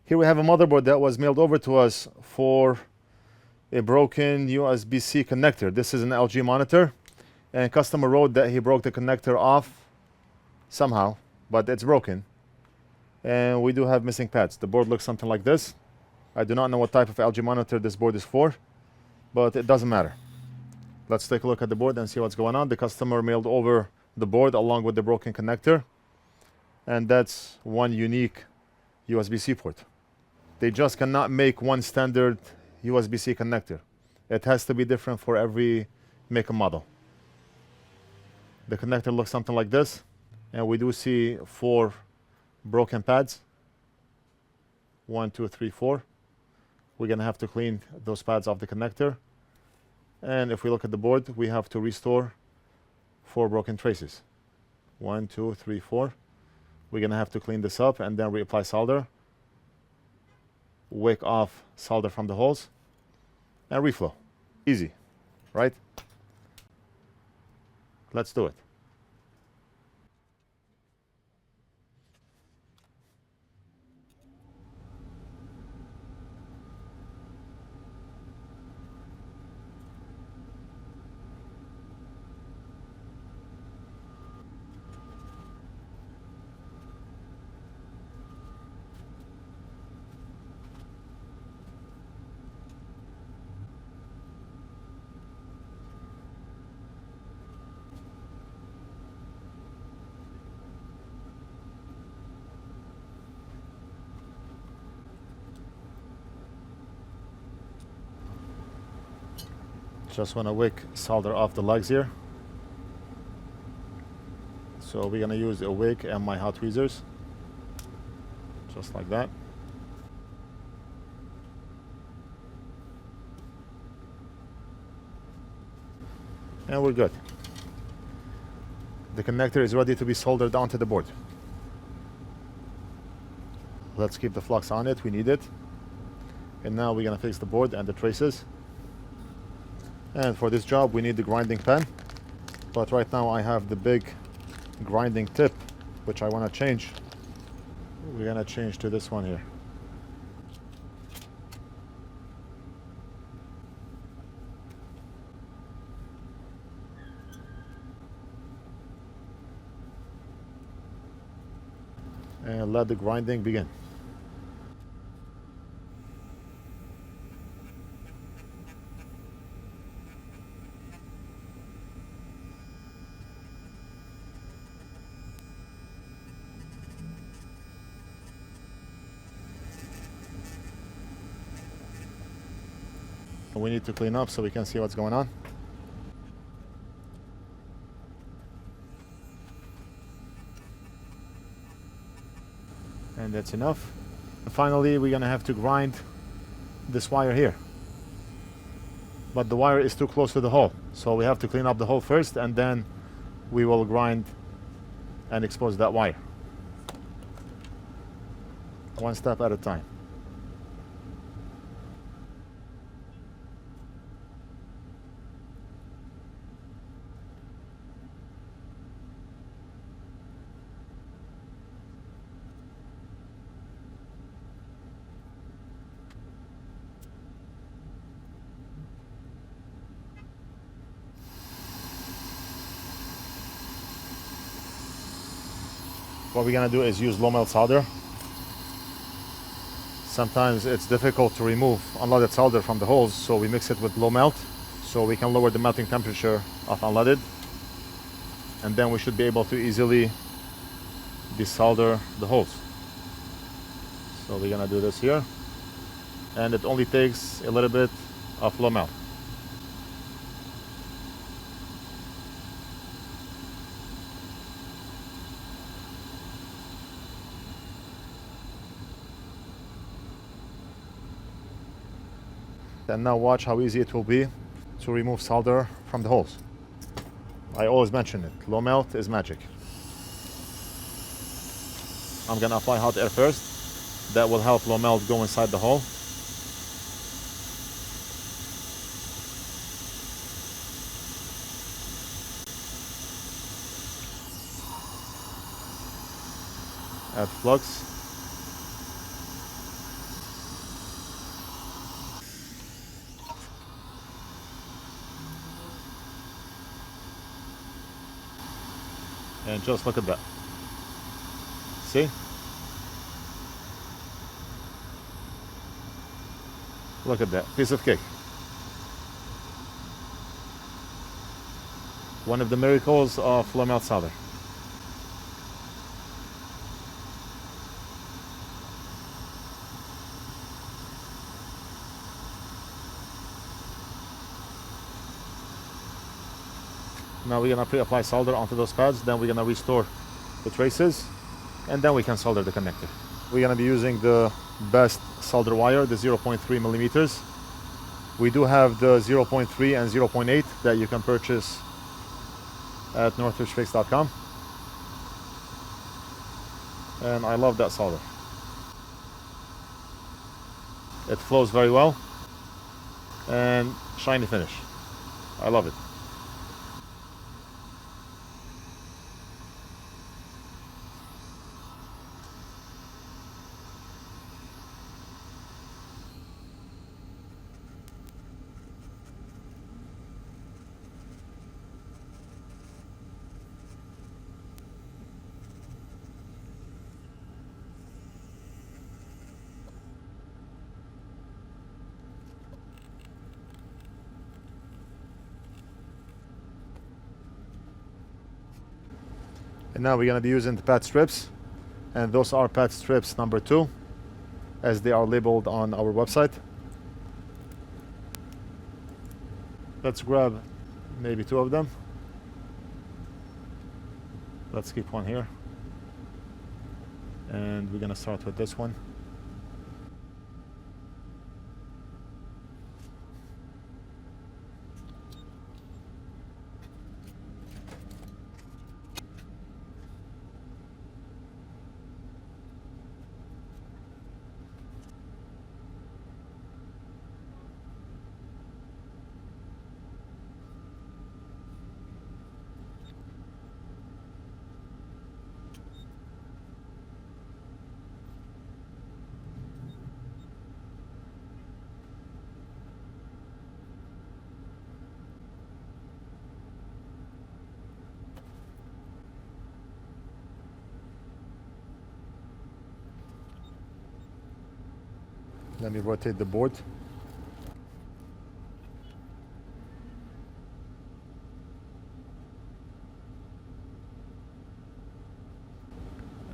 Here we have a motherboard that was mailed over to us for a broken USB-C connector. This is an LG monitor, and customer wrote that he broke the connector off somehow, but it's broken. And we do have missing pads. The board looks something like this. I do not know what type of LG monitor this board is for, but it doesn't matter. Let's take a look at the board and see what's going on. The customer mailed over the board along with the broken connector, and that's one unique USB-C port. They just cannot make one standard USB-C connector. It has to be different for every make and model. The connector looks something like this, and we do see 4 broken pads. 1, 2, 3, 4. We're gonna have to clean those pads off the connector. And if we look at the board, we have to restore 4 broken traces. 1, 2, 3, 4. We're gonna have to clean this up and then reapply solder. Wick off solder from the holes and reflow. Easy, right? Let's do it. Just want to wick solder off the lugs here. So we're going to use a wick and my hot tweezers. Just like that. And we're good. The connector is ready to be soldered onto the board. Let's keep the flux on it, we need it. And now we're going to fix the board and the traces. And for this job we need the grinding pen, but right now I have the big grinding tip which I want to change. We're gonna change to this one here. And let the grinding begin. We need to clean up so we can see what's going on. And that's enough. And finally, we're gonna have to grind this wire here. But the wire is too close to the hole, so we have to clean up the hole first, and then we will grind and expose that wire. One step at a time. What we're gonna do is use low melt solder. Sometimes it's difficult to remove unleaded solder from the holes, so we mix it with low melt so we can lower the melting temperature of unleaded, and then we should be able to easily desolder the holes. So we're gonna do this here, and it only takes a little bit of low melt. And now watch how easy it will be to remove solder from the holes. I always mention it, low melt is magic. I'm gonna apply hot air first. That will help low melt go inside the hole. Add flux. And just look at that. See? Look at that. Piece of cake. One of the miracles of flow melt solder. Now we're gonna pre-apply solder onto those pads, then we're gonna restore the traces, and then we can solder the connector. We're gonna be using the best solder wire, the 0.3 millimeters. We do have the 0.3 and 0.8 that you can purchase at NorthridgeFix.com. And I love that solder. It flows very well and shiny finish. I love it. And now we're going to be using the pad strips, and those are pad strips number 2 as they are labeled on our website. Let's grab maybe 2 of them. Let's keep one here, and we're going to start with this one. Let me rotate the board.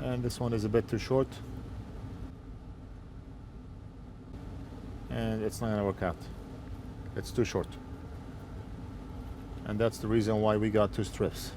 And this one is a bit too short. And it's not going to work out. It's too short. And that's the reason why we got 2 strips.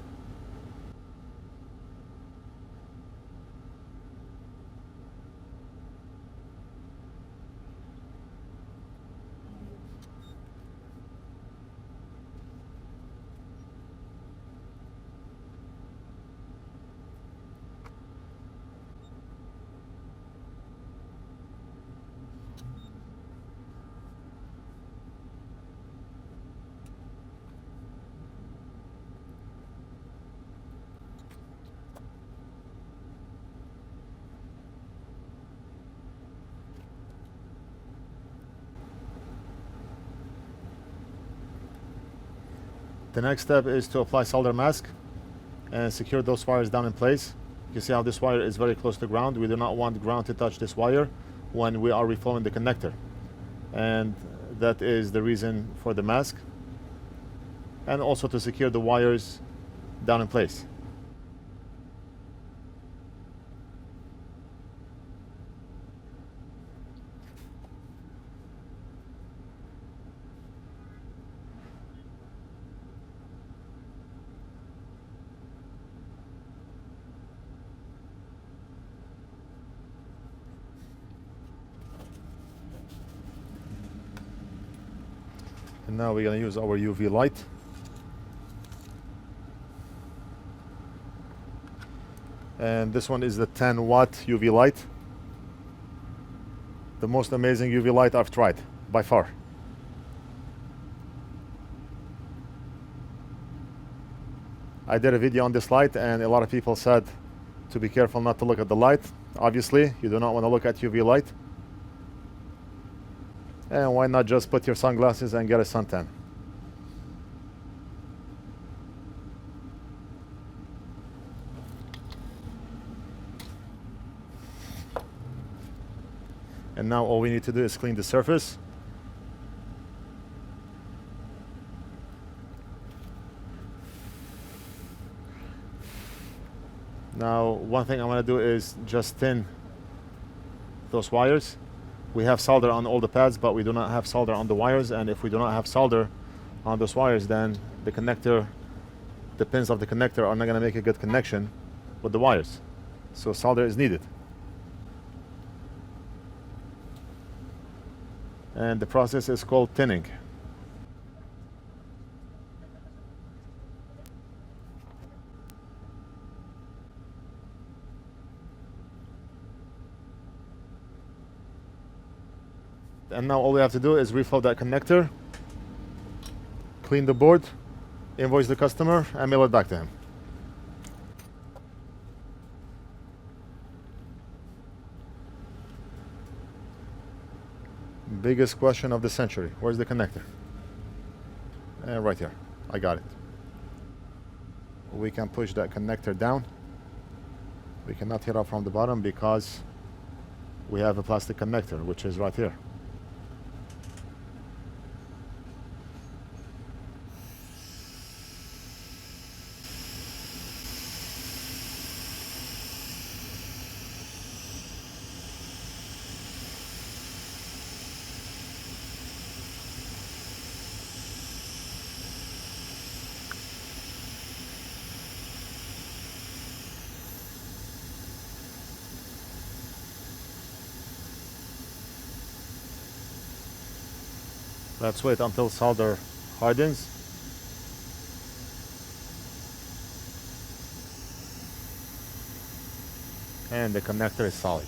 The next step is to apply solder mask and secure those wires down in place. You see how this wire is very close to ground. We do not want ground to touch this wire when we are reflowing the connector. And that is the reason for the mask. And also to secure the wires down in place. And now we're going to use our UV light. And this one is the 10-watt UV light. The most amazing UV light I've tried, by far. I did a video on this light, and a lot of people said to be careful not to look at the light. Obviously, you do not want to look at UV light. And why not just put your sunglasses and get a suntan? And now all we need to do is clean the surface. Now, one thing I want to do is just thin those wires. We have solder on all the pads, but we do not have solder on the wires. And if we do not have solder on those wires, then the connector, the pins of the connector are not going to make a good connection with the wires. So solder is needed. And the process is called tinning. And now all we have to do is reflow that connector, clean the board, invoice the customer, and mail it back to him. Biggest question of the century. Where's the connector? Right here. I got it. We can push that connector down. We cannot hit up from the bottom because we have a plastic connector, which is right here. Let's wait until solder hardens. And the connector is solid.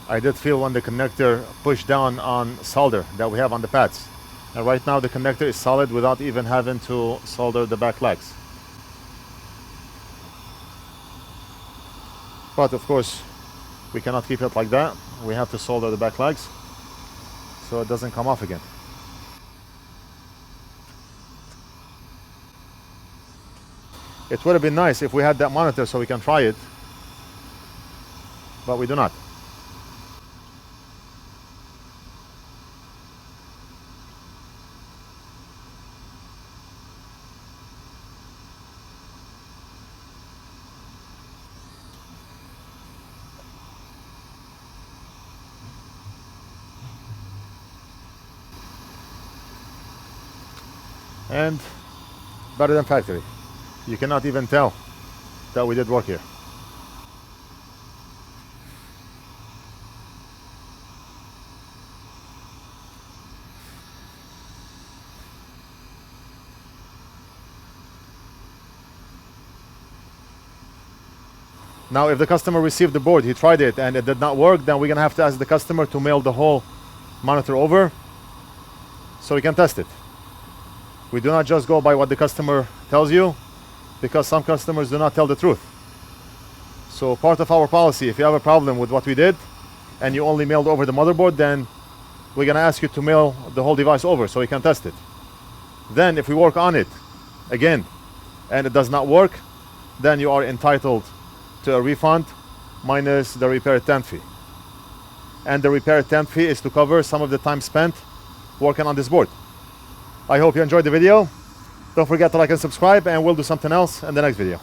I did feel when the connector pushed down on solder that we have on the pads. And right now the connector is solid without even having to solder the back legs. But of course, we cannot keep it like that. We have to solder the back legs so it doesn't come off again. It would have been nice if we had that monitor so we can try it, but we do not. And better than factory. You cannot even tell that we did work here. Now, if the customer received the board, he tried it and it did not work, then we're gonna have to ask the customer to mail the whole monitor over so we can test it. We do not just go by what the customer tells you, because some customers do not tell the truth. So part of our policy, if you have a problem with what we did and you only mailed over the motherboard, then we're gonna ask you to mail the whole device over so we can test it. Then if we work on it again and it does not work, then you are entitled to a refund minus the repair attempt fee. And the repair attempt fee is to cover some of the time spent working on this board. I hope you enjoyed the video. Don't forget to like and subscribe, and we'll do something else in the next video.